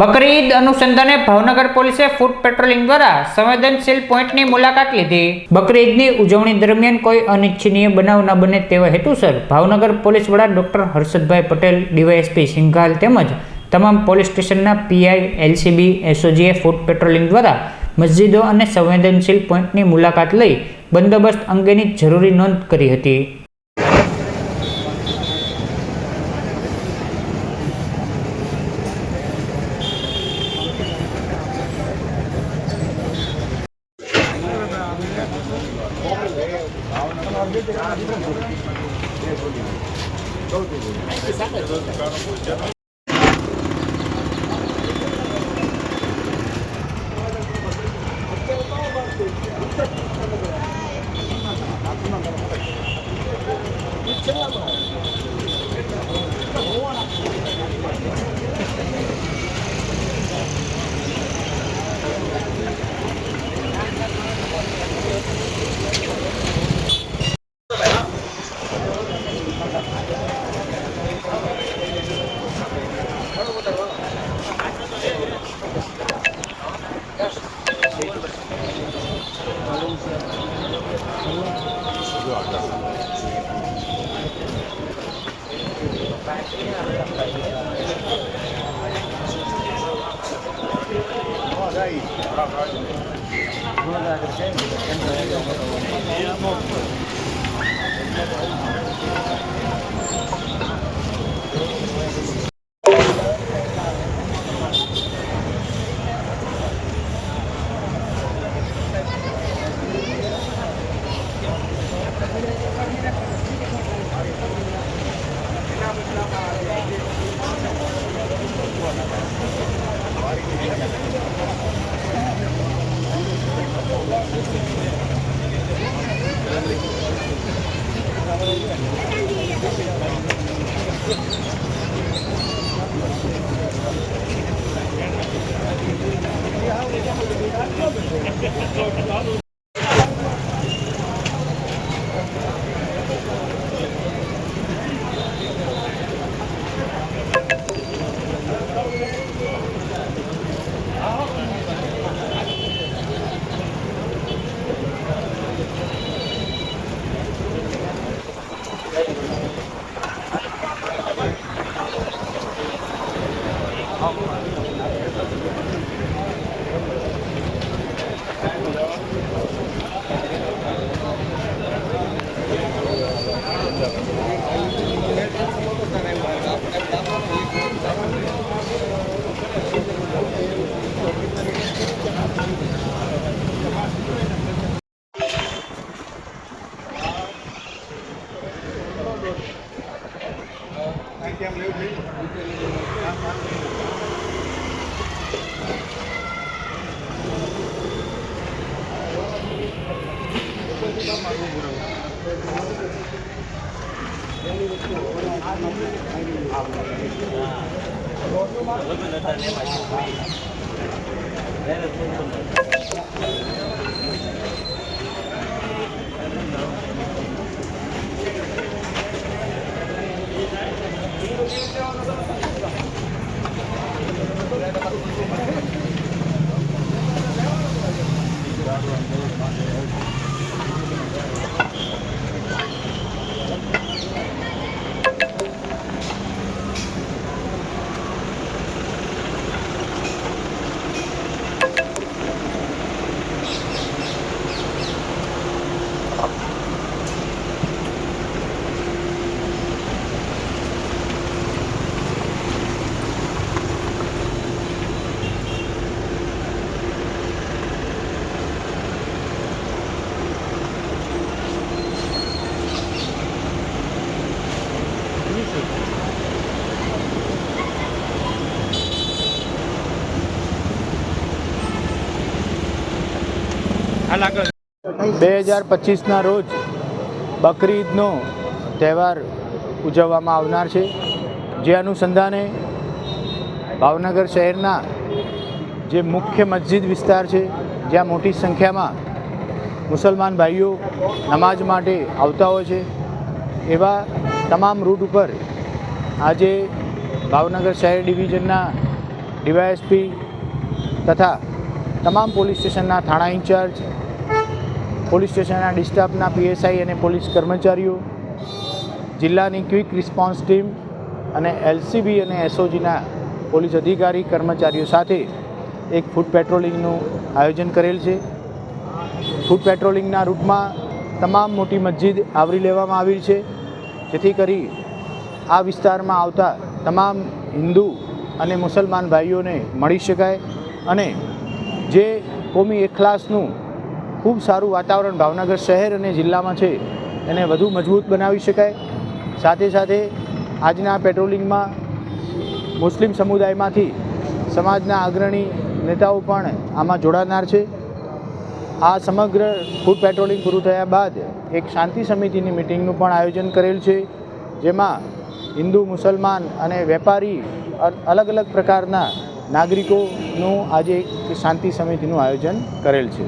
બકરી ઈદ અનુસંધાને ભાવનગર પોલીસે ફૂટ પેટ્રોલિંગ દ્વારા સંવેદનશીલ પોઈન્ટની મુલાકાત લીધી। બકરી ઈદની ઉજવણી દરમિયાન કોઈ અનિચ્છનીય બનાવ ન બને તેવા હેતુસર ભાવનગર પોલીસ વડા ડોક્ટર હર્ષદભાઈ પટેલ, ડીવાયએસપી સિંઘાલ તેમજ તમામ પોલીસ સ્ટેશનના પીઆઈ, એલસીબી, એસઓજીએ ફૂટ પેટ્રોલિંગ દ્વારા મસ્જિદો અને સંવેદનશીલ પોઈન્ટની મુલાકાત લઈ બંદોબસ્ત અંગેની જરૂરી નોંધ કરી હતી। બે 2025ના રોજ બકરી ઈદનો તહેવાર ઉજવવામાં આવનાર છે, જે અનુસંધાને ભાવનગર શહેરના જે મુખ્ય મસ્જિદ વિસ્તાર છે, જ્યાં મોટી સંખ્યામાં મુસલમાન ભાઈઓ નમાઝ માટે આવતા હોય છે, એવા તમામ રૂટ ઉપર આજે ભાવનગર શહેર ડિવિઝનના ડીવાયએસપી તથા તમામ પોલીસ સ્ટેશનના થાણા ઇન્ચાર્જ, પોલીસ સ્ટેશનના ડિસ્ટાફના પીએસઆઈ અને પોલીસ કર્મચારીઓ, જિલ્લાની ક્વિક રિસ્પોન્સ ટીમ અને એલસીબી અને એસઓજીના પોલીસ અધિકારી કર્મચારીઓ સાથે એક ફૂટ પેટ્રોલિંગનું આયોજન કરેલ છે. ફૂટ પેટ્રોલિંગના રૂટમાં તમામ મોટી મસ્જિદ આવરી લેવામાં આવી છે, જેથી કરી આ વિસ્તારમાં આવતા તમામ હિન્દુ અને મુસલમાન ભાઈઓને મળી શકાય અને જે કોમી એખલાસનું ખૂબ સારું વાતાવરણ ભાવનગર શહેર અને જિલ્લામાં છે એને વધુ મજબૂત બનાવી શકાય. સાથે સાથે આજના પેટ્રોલિંગમાં મુસ્લિમ સમુદાયમાંથી સમાજના અગ્રણી નેતાઓ પણ આમાં જોડાનાર છે. આ સમગ્ર ફૂટ પેટ્રોલિંગ પૂરું થયા બાદ એક શાંતિ સમિતિની મિટિંગનું પણ આયોજન કરેલ છે, જેમાં હિન્દુ, મુસલમાન અને વેપારી અલગ અલગ પ્રકારના નાગરિકોનું આજે એક શાંતિ સમિતિનું આયોજન કરેલ છે.